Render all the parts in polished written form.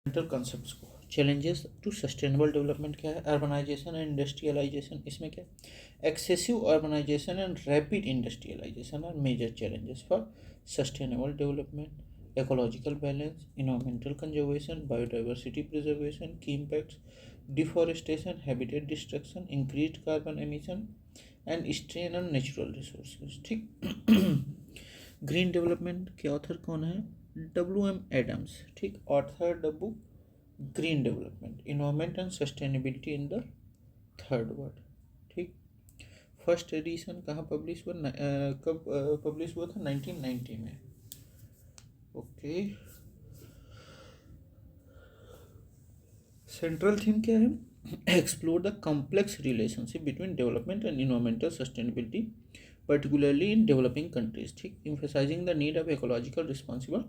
Mental concepts को। Challenges to sustainable development क्या है? Urbanisation and industrialisation. इसमें क्या? Excessive urbanisation and rapid industrialisation are major challenges for sustainable development. Ecological balance, environmental conservation, biodiversity preservation, key impacts, deforestation, habitat destruction, increased carbon emission and strain on natural resources. ठीक। Green development के author कौन है? W.M. Adams। ठीक। Author W green development, environment and sustainability in the third world. ठीक। First edition कहाँ publish हुआ? कब publish हुआ था? 1990 में। ओके। सेंट्रल थीम क्या है? Explore the complex relationship between development and environmental sustainability, particularly in developing countries. ठीक। emphasizing the need of ecological responsible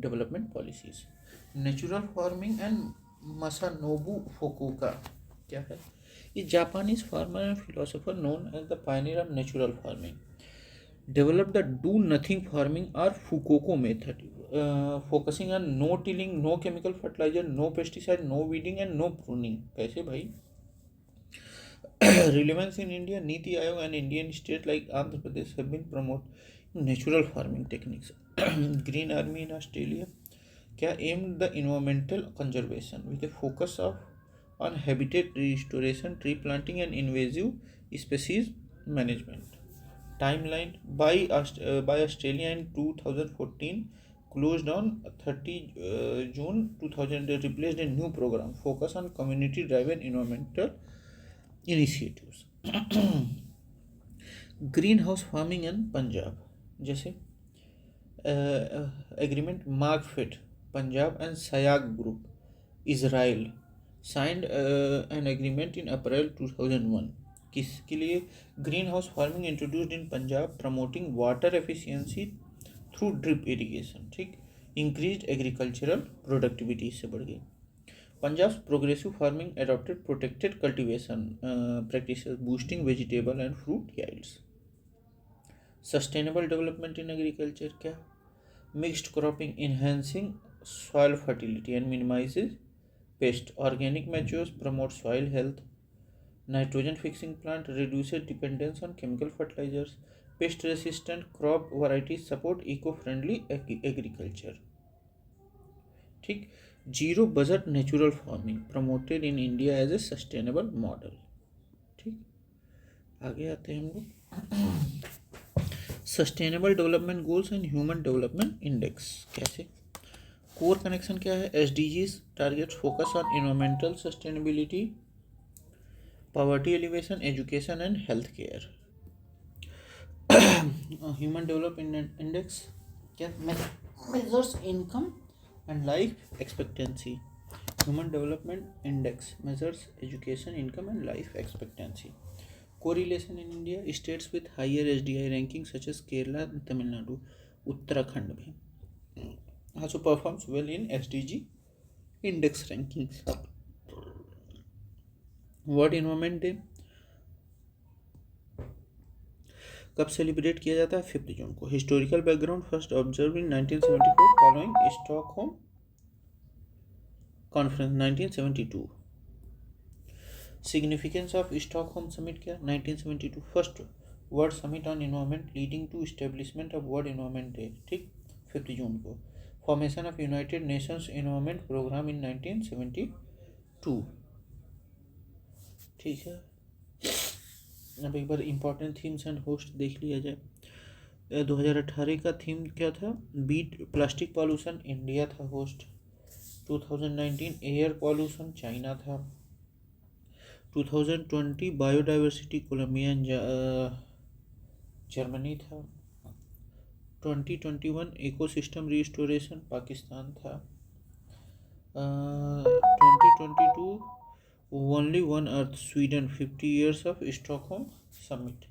development policies. Natural farming and Masanobu Fukuoka क्या है? ये Japanese farmer and philosopher known as the pioneer of natural farming developed the do nothing farming or Fukuoka method, focusing on no tilling, no chemical fertilizer, no pesticide, no weeding and no pruning. कैसे भाई? Relevance in India, Niti Aayog and Indian states like Andhra Pradesh have been promoting natural farming techniques. Green Army in Australia क्या aimed the environmental conservation with a focus on habitat restoration, tree planting and invasive species management. Timeline by Australia in 2014 closed on 30 June 2000, replaced a new program focus on community driven environmental initiatives. Green house farming in Punjab, जैसे agreement Markfed Punjab and सयाग group Israel signed an agreement in April 2001। किसके लिए? Green house farming introduced in Punjab, promoting water efficiency through drip irrigation. ठीक। Increased agricultural productivity, इससे बढ़ गई। Punjab's progressive farming adopted protected cultivation practices, boosting vegetable and fruit yields. Sustainable development in agriculture क्या? Mixed cropping, enhancing soil fertility and minimizes pest. Organic matures promote soil health. Nitrogen fixing plant reduces dependence on chemical fertilizers. Pest resistant crop varieties support eco-friendly agriculture. ठीक। Zero budget natural farming promoted in India as a sustainable model. ठीक। आगे आते हैं हम लोग sustainable development goals and human development index. कैसे? Core connection क्या है? SDGs targets focus on environmental sustainability, poverty alleviation, education and health care. Human development index क्या? Measures income and life expectancy. Human Development Index measures education, income and life expectancy. Correlation in India, states with higher SDI ranking such as Kerala and Tamil Nadu, Uttarakhand bhi also performs well in SDG index rankings. World Environment Day कब celebrate किया जाता है? 5 जून को। Historical background, first observe in 1974 following Stockholm conference 1972। Significance of Stockholm summit क्या? 1972 first world summit on environment leading to establishment of world environment day. ठीक। 5 जून को। Formation of United Nations Environment Programme in 1972। ठीक है। अब एक बार important themes and host देख लिया जाए। 2018 का थीम क्या था? बीट प्लास्टिक पॉल्यूशन, इंडिया था होस्ट। 2019 एयर पॉल्यूशन, चाइना था। 2020 बायोडाइवर्सिटी, कोलंबिया एंड जर्मनी था। 2021 इकोसिस्टम रिस्टोरेशन, पाकिस्तान था। 2022 Only One Earth, Sweden, 50 years of Stockholm Summit.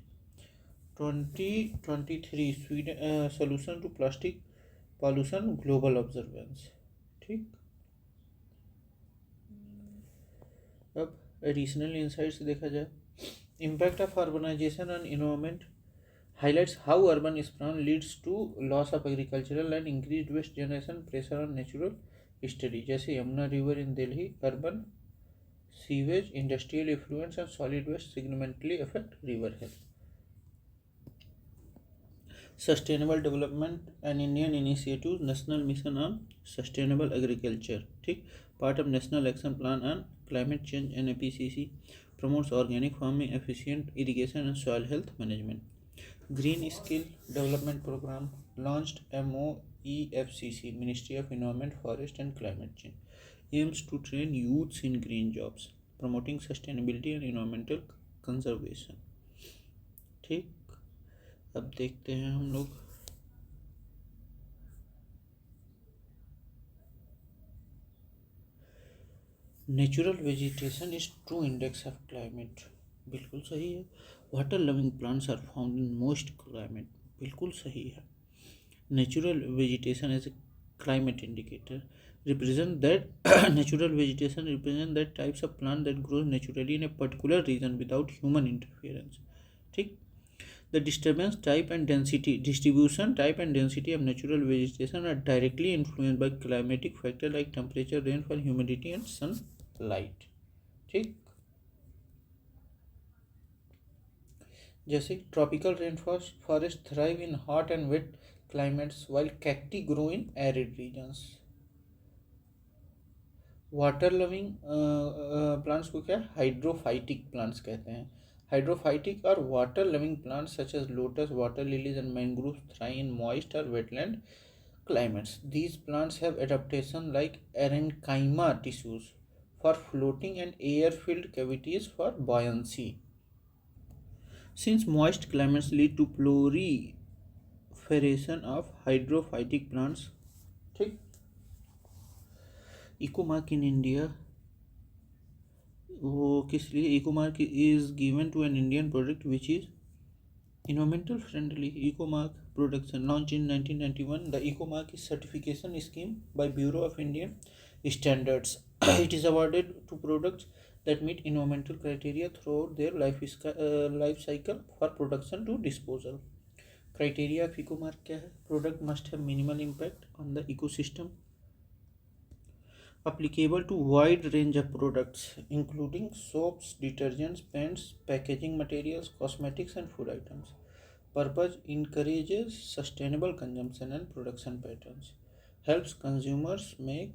2023 Sweden solution to plastic pollution, global observance. ठीक। अब एडिशनल इंसाइट्स देखा जाए। Impact of urbanisation on environment highlights how urban sprawl leads to loss of agricultural and increased waste generation, pressure on natural study, जैसे Yamuna river in Delhi, urban sewage, industrial effluents and solid waste significantly affect river health. Sustainable development and Indian initiative, national mission on sustainable agriculture, ठीक, part of national action plan on climate change NAPCC, promotes organic farming, efficient irrigation and soil health management. Green skill development program launched MOEFCC, Ministry of Environment, Forest and Climate Change, aims to train youths in green jobs, promoting sustainability and environmental conservation। ठीक, अब देखते हैं हम लोग natural vegetation is true index of climate, बिल्कुल सही है। Water loving plants are found in most climate, बिल्कुल सही है। Natural vegetation as a climate indicator represent that natural vegetation represent that types of plant that grows naturally in a particular region without human interference, ठीक। The disturbance type and density, distribution type and density of natural vegetation are directly influenced by climatic factors like temperature, rainfall, humidity and sunlight, ठीक। जैसे tropical rainforest thrive in hot and wet climates while cacti grow in arid regions। Water loving plants को क्या hydrophytic plants कहते हैं। Hydrophytic और water loving plants such as lotus, water lilies and mangrove thrive in moist और wetland climates. These plants have adaptation like parenchyma tissues for floating and air-filled cavities for buoyancy. Since moist climates lead to proliferation of hydrophytic plants, ठीक। Ecomark in India वो किस लिए? Ecomark is given to an Indian product which is environmental friendly। ecomark production launched in 1991, the ecomark is certification scheme by Bureau of Indian Standards। It is awarded to products that meet environmental criteria throughout their life cycle for production to disposal। criteria of ecomark क्या है? product must have minimal impact on the ecosystem, applicable to wide range of products including soaps, detergents, paints, packaging materials, cosmetics and food items। Purpose encourages sustainable consumption and production patterns, helps consumers make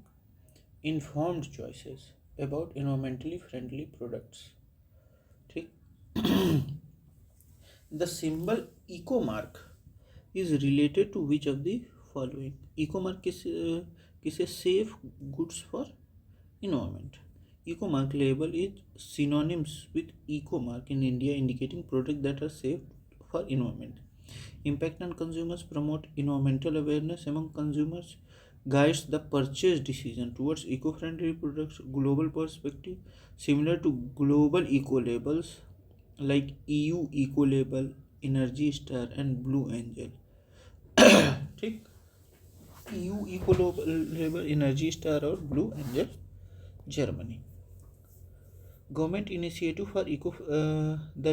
informed choices about environmentally friendly products, ठीक। The symbol ecomark is related to which of the following? ecomark किसे safe goods for environment. ecomark label is synonyms with ecomark in India, indicating products that are safe for environment। impact on consumers, promote environmental awareness among consumers, guides the purchase decision towards eco-friendly products। global perspective, similar to global eco labels like EU eco label, Energy Star and Blue Angel, ठीक। EU eco label, Energy Star और Blue Angel Germany. Government initiative for eco the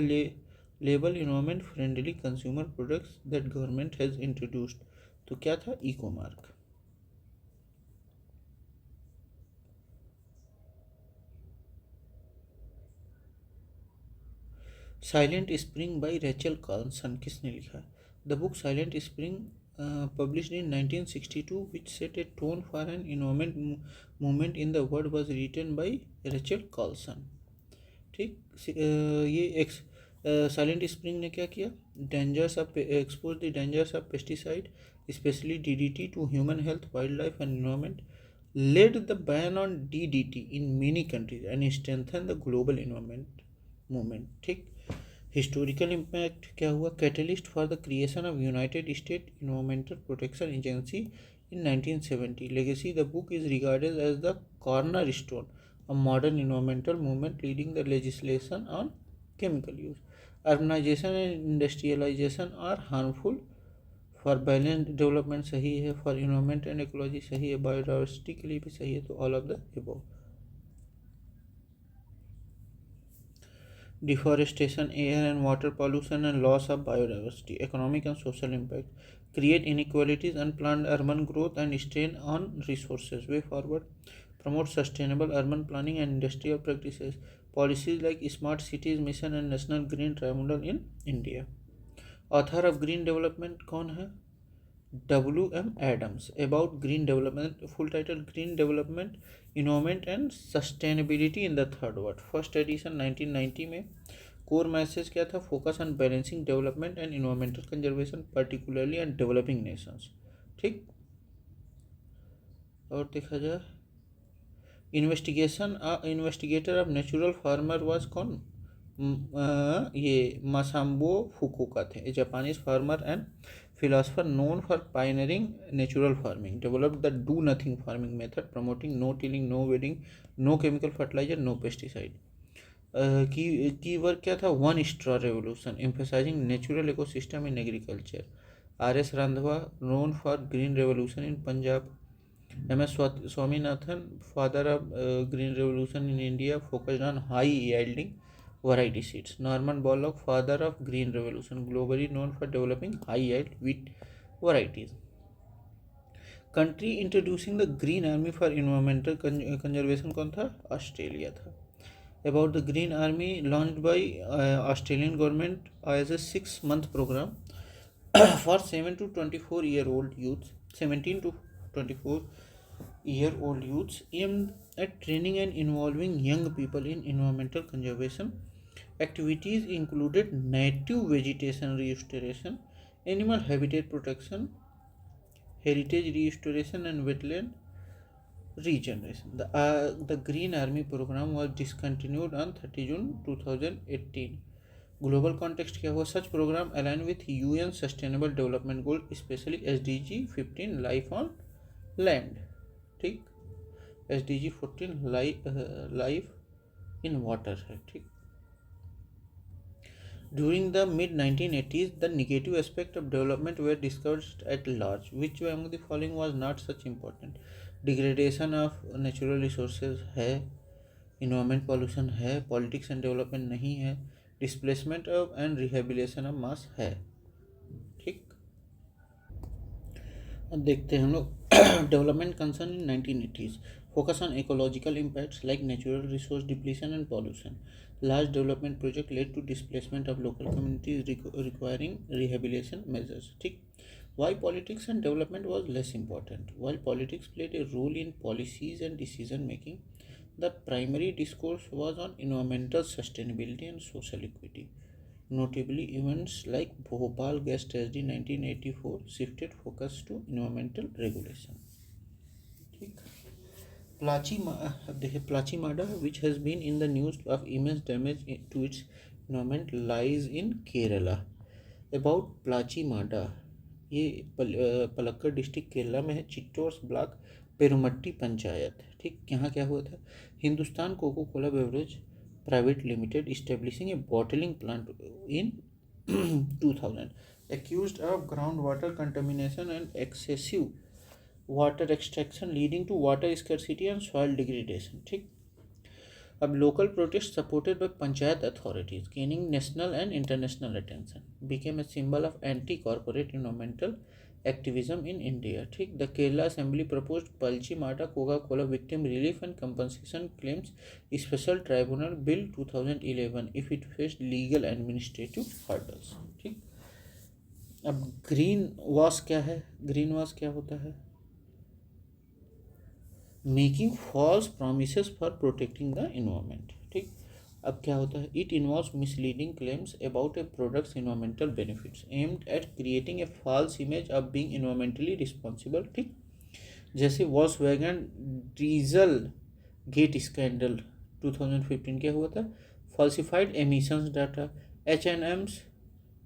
label environment friendly consumer products that government has introduced, तो क्या था? Eco mark. Silent spring by Rachel Carlson, किसने लिखा? The book silent spring published in 1962, which set a tone for an environment movement in the world, was written by Rachel Carlson, ठीक। ये silent spring ने क्या किया? Dangers of expose the dangers of pesticide specially DDT to human health, wild life and environment, led the ban on DDT in many countries and strengthen the global environment movement, ठीक। Historical impact क्या हुआ? Catalyst for the creation of united state environmental protection agency in 1970। Legacy, the book is regarded as the corner stone of modern environmental movement, leading the legislation on chemical use. Urbanisation and industrialisation are harmful for balance development, सही है। For environment and ecology, सही है। Biodiversity के लिए भी सही है, तो all of the above. deforestation, air and water pollution, and loss of biodiversity, economic and social impact, create inequalities, unplanned urban growth, and strain on resources. Way forward, promote sustainable urban planning and industrial practices, policies like Smart Cities Mission and National Green Tribunal in India. Author of Green Development कौन है? W.M. Adams. About green development, full title Green Development, Environment and Sustainability in the Third World. First edition 1990 में. Core message क्या था? Focus on balancing development and environmental conservation, particularly on developing nations. ठीक. और देखा जाए, investigator of natural farmer was कौन? ये Masanobu Fukuoka थे. A Japanese farmer and philosopher known for pioneering natural farming, developed the do nothing farming method, promoting no tilling, no weeding, no chemical fertilizer, no pesticide. Key work क्या था? One straw revolution, emphasising natural ecosystem in agriculture. R S Randhawa, known for green revolution in Punjab. M S Swaminathan, father of green revolution in India, focused on high yielding variety seeds. Norman Borlaug, father of green revolution, globally known for developing high yield wheat varieties. Country introducing the green army for environmental conservation कौन था? Australia था. About the green army launched by Australian government as a 6-month program for 17 to 24 year old youths aimed at training and involving young people in environmental conservation. Activities included native vegetation restoration, animal habitat protection, heritage restoration, and wetland regeneration. The Green Army program was discontinued on 30 June 2018. Global context क्या हुआ? Such program align with UN Sustainable Development Goal, especially SDG 15 Life on Land. ठीक, SDG 14 Life in Water है. ठीक. During the mid-1980s, the negative aspects of development were discussed at large. Which among the following was not such important? Degradation of natural resources है, environment pollution है, politics and development नहीं है, displacement of and rehabilitation of mass है. ठीक. अब देखते हैं हम लोग development concern in 1980s. Focus on ecological impacts like natural resource depletion and pollution. Large development project led to displacement of local communities requiring rehabilitation measures. ठीक. Why politics and development was less important? While politics played a role in policies and decision making, the primary discourse was on environmental sustainability and social equity. Notably, events like Bhopal gas tragedy 1984 shifted focus to environmental regulation. ठीक. Plachi Mada, which has been in the news of immense damage to its environment, lies in Kerala. About Plachi Mada, ये Palakkad district Kerala में है. चिट्टोर्स block, Perumatty panchayat. ठीक. यहाँ क्या हुआ था? Hindustan Coca beverage private limited establishing a bottling plant in 2000, accused of groundwater contamination and excessive water extraction leading to water scarcity and soil degradation. ठीक. अब local protest supported by panchayat authorities gaining national and international attention became a symbol of anti-corporate environmental activism in India. ठीक. The Kerala Assembly proposed Palchi Mata Coca-Cola Victim Relief and Compensation Claims Special Tribunal Bill 2011 if it faced legal administrative hurdles. ठीक. अब green wash क्या है? Green wash क्या होता है? Making false promises for protecting the environment. ठीक. अब क्या होता है? It involves misleading claims about a products environmental benefits aimed at creating a false image of being environmentally responsible. ठीक. जैसे वॉक्सवैगन डीजल गेट स्कैंडल 2015 क्या हुआ था? Falsified emissions data. H&M's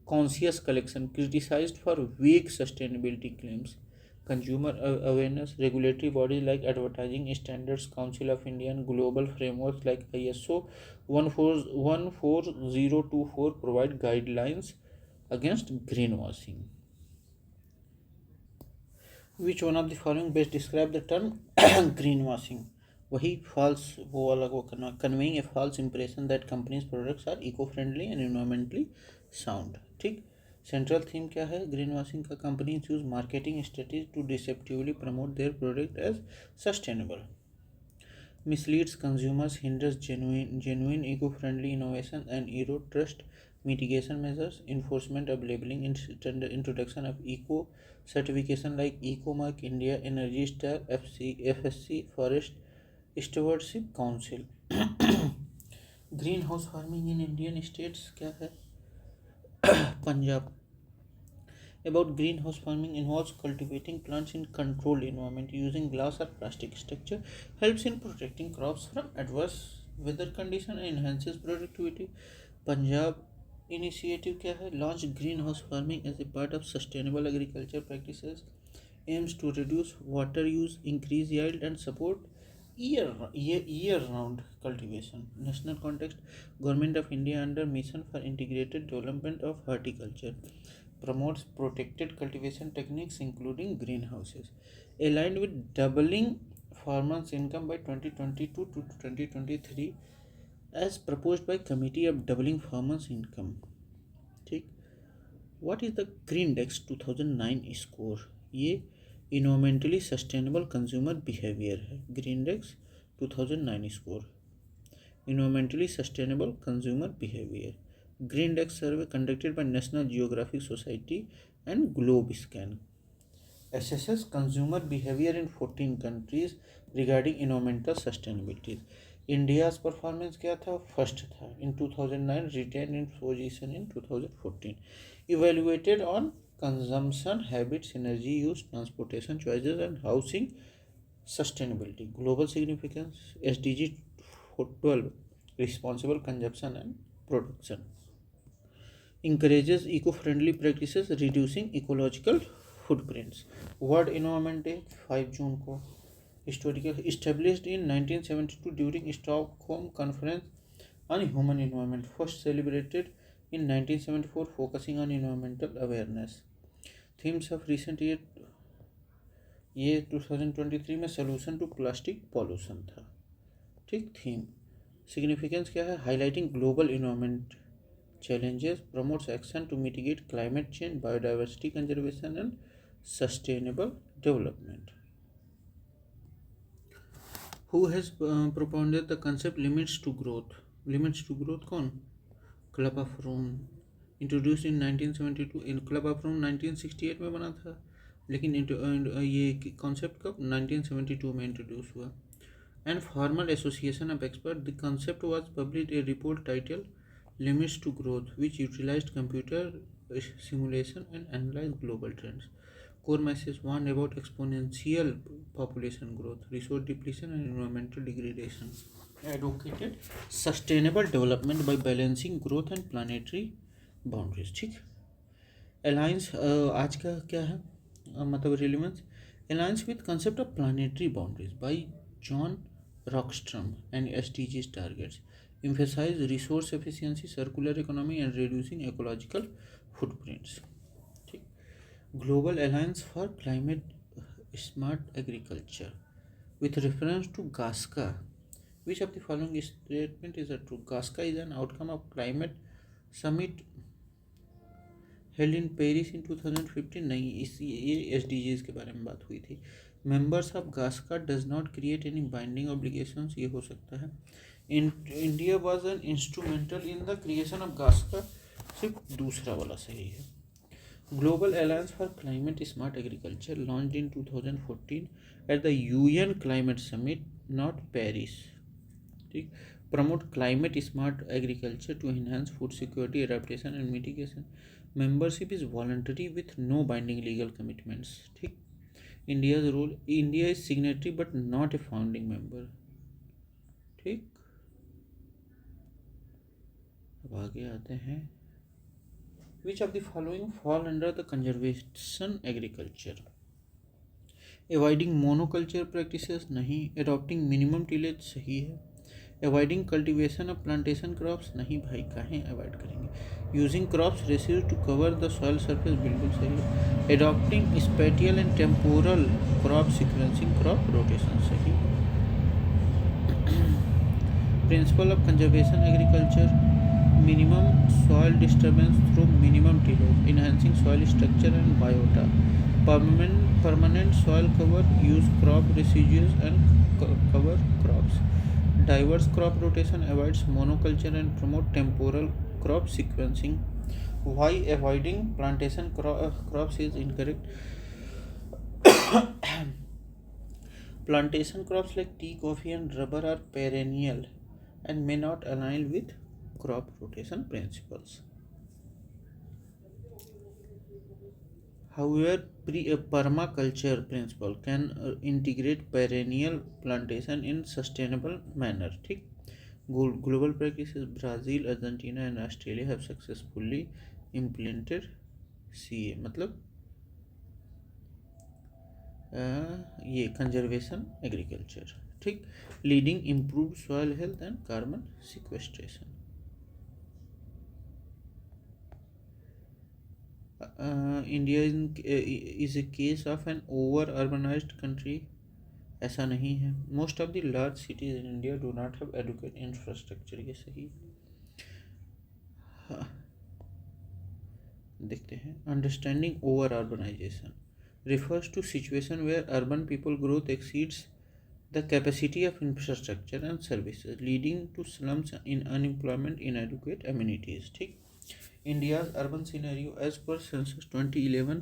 conscious collection criticized for weak sustainability claims. Consumer awareness. Regulatory bodies like Advertising Standards Council of India and global frameworks like ISO 14024 provide guidelines against greenwashing. Which one of the following best describe the term greenwashing? वही false वो अलग वो करना, conveying a false impression that companies products are eco friendly and environmentally sound. ठीक, central theme क्या है, green washing का companies use marketing strategy to deceptively promote their product as sustainable, misleads consumers, hinders genuine eco-friendly innovation, and erode trust. Mitigation measures, enforcement of labeling, introduction of eco certification like Ecomark India, Energy Star, FSC, Forest Stewardship Council. Green house farming in Indian states क्या है, Punjab. About greenhouse farming involves cultivating plants in controlled environment using glass or plastic structure, helps in protecting crops from adverse weather condition and enhances productivity. Punjab initiative क्या है, launch greenhouse farming as a part of sustainable agriculture practices, aims to reduce water use, increase yield and support year round cultivation. National context, Government of India under Mission for Integrated Development of Horticulture promotes protected cultivation techniques including greenhouses, aligned with doubling farmers' income by 2022 to 2023 as proposed by Committee of Doubling Farmers' Income. ठीक, what is the Greendex 2009 score? ये environmentally sustainable consumer behavior है, Greendex 2009 score, environmentally sustainable consumer behavior. Greendex survey conducted by National Geographic Society and GlobeScan assesses consumer behavior in 14 countries regarding environmental sustainability. India's performance क्या था, first था in 2009, retained in position in 2014. Evaluated on consumption habits, energy use, transportation choices and housing sustainability. Global significance, SDG 12, responsible consumption and production. Encourages eco-friendly practices, reducing ecological footprints. World Environment Day 5 जून को. Historical, established in 1972 during Stockholm Conference on Human Environment, first celebrated in 1974, focusing on environmental awareness. Themes of recent year, ये 2023 में solution to plastic pollution था. ठीक, theme significance क्या है, highlighting global environment challenges, promotes action to mitigate climate change, biodiversity conservation and sustainable development. Who has propounded the concept limits to growth? Limits to growth कौन, Club of Rome, introduce in 1972. In Club of Rome 1968 में बना था, लेकिन ये concept कब 1972 में introduce हुआ. And formal association of expert, the concept was published A report title Limits to Growth, which utilized computer simulation and analyzed global trends. Core message, warned about exponential population growth, resource depletion and environmental degradation. Advocated sustainable development by balancing growth and planetary boundaries. ठीक, alliance आज का क्या है, मतलब relevance, alliance with concept of planetary boundaries by John Rockstrom and SDGs targets emphasize resource efficiency, circular economy and reducing ecological footprints. ठीक, Global Alliance for Climate Smart Agriculture with reference to GASCA. Which of the following statement is true? GASCA is an outcome of climate summit held in Paris in 2015. नहीं, ये SDGs के बारे में बात हुई थी. Members of GASCA does not create any binding obligations, ये हो सकता है. India was an instrumental in the creation of GASCA, सिर्फ दूसरा वाला सही है. Global Alliance for Climate Smart Agriculture launched in 2014 at the UN Climate Summit, not Paris. ठीक, promote climate smart agriculture to enhance food security, adaptation and mitigation. Membership is voluntary with no binding legal commitments. ठीक, India's role, India is signatory but not a founding member. ठीक, अब आगे आते हैं. Which of the following fall under the conservation agriculture? Avoiding monoculture practices नहीं. Adopting minimum tillage सही है. Avoiding cultivation of plantation crops नहीं भाई, काहे अवॉइड करेंगे. Using crops residue to cover the soil surface बिल्कुल सही है. Adopting spatial and temporal crop sequencing, crop rotation सही. Principle of conservation agriculture: minimum soil disturbance through minimum tillage, enhancing soil structure and biota. Permanent soil cover, use crop residues and cover crops. Diverse crop rotation avoids monoculture and promote temporal crop sequencing. Why avoiding plantation crops is incorrect? Plantation crops like tea, coffee, and rubber are perennial and may not align with crop rotation principles. However, permaculture principle can integrate perennial plantation in sustainable manner. ठीक, global practices Brazil, Argentina and Australia have successfully implemented CA मतलब ये conservation agriculture. ठीक, leading improve soil health and carbon sequestration. India is a case of an over urbanised country. ऐसा नहीं है. Most of the large cities in India do not have adequate infrastructure. ये सही. देखते हैं. Understanding over urbanisation refers to situation where urban people growth exceeds the capacity of infrastructure and services, leading to slums in unemployment, inadequate amenities. ठीक. India's urban scenario as per census 2011,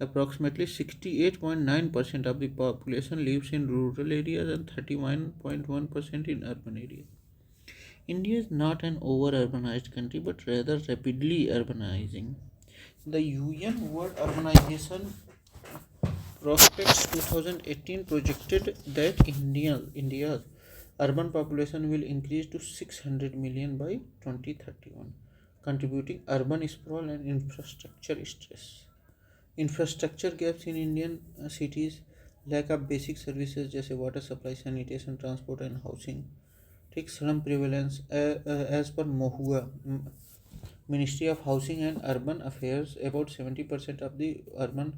approximately 68.9% of the population lives in rural areas and 31.1% in urban areas. India is not an over-urbanized country but rather rapidly urbanizing. The UN World Urbanization Prospects 2018 projected that India's urban population will increase to 600 million by 2031, contributing urban sprawl and infrastructure stress. Infrastructure gaps in Indian cities, lack of basic services जैसे water supply, sanitation, transport and housing. ठीक. Slum prevalence as per MOHUA, Ministry of Housing and Urban Affairs, about 70% of the urban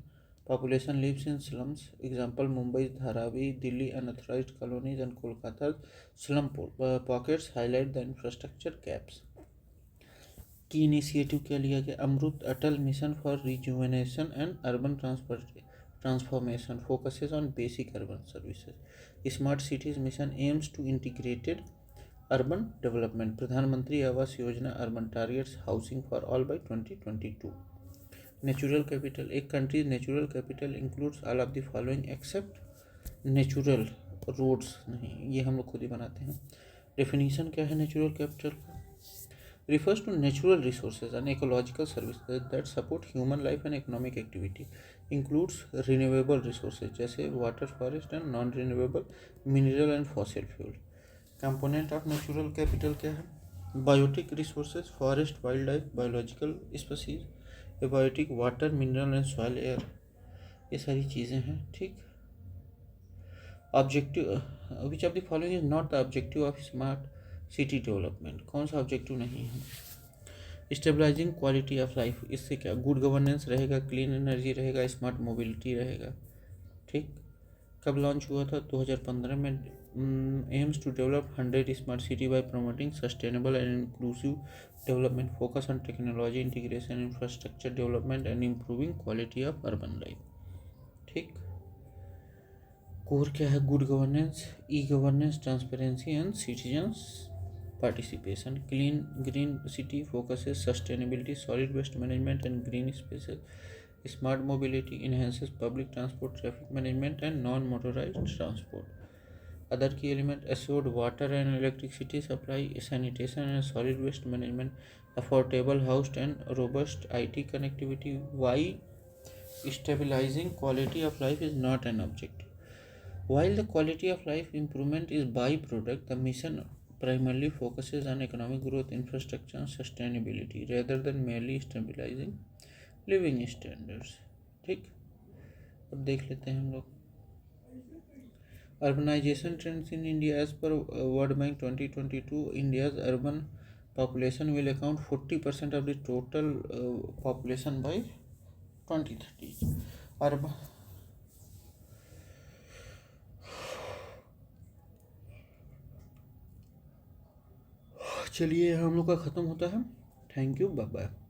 population lives in slums. Example: Mumbai's Dharavi, Delhi unauthorized colonies and Kolkata's slum pockets highlight the infrastructure gaps. Key initiative क्या लिया गया? AMRUT Atal mission for rejuvenation and urban transformation focuses on basic urban services. Smart cities mission aims to integrated urban development. Pradhan Mantri Awas Yojana urban targets housing for all by 2022. Natural capital. एक country natural capital includes all of the following except natural roads. नहीं, ये हम लोग खुद ही बनाते हैं. Definition क्या है नेचुरल कैपिटल का? refers to natural resources and ecological services that support human life and economic activity. Includes renewable resources जैसे water, forest and non-renewable mineral and fossil fuel. Component of natural capital क्या है? Biotic resources, forest, wildlife, biological species, abiotic water, mineral and soil, air. ये सारी चीज़ें हैं. ठीक. Objective, which of the following is not the objective of smart city development? कौन सा objective नहीं है? Stabilising quality of life. इससे क्या? गुड गवर्नेंस रहेगा, क्लीन एनर्जी रहेगा, स्मार्ट मोबिलिटी रहेगा. ठीक. कब लॉन्च हुआ था? 2015 में. Aims to develop 100 smart city by promoting sustainable and inclusive development, focus on technology integration, infrastructure development and improving quality of urban life. ठीक. कोर क्या है? Good governance, e governance, transparency and citizens participation. Clean green city focuses sustainability, solid waste management and green spaces. Smart mobility enhances public transport, traffic management and non-motorized transport. Other key element: assured water and electricity supply, sanitation and solid waste management, affordable housing and robust IT connectivity. Why stabilizing quality of life is not an objective? While the quality of life improvement is byproduct, the mission primarily focuses on economic growth, infrastructure and sustainability rather than merely stabilizing living standards. ठीक. अब देख लेते हैं हम लोग. Urbanization trends in India as per World Bank 2022. India's urban population will account 40% of the total population by 2030. Urban चलिए हम लोग का ख़त्म होता है। Thank you, bye bye.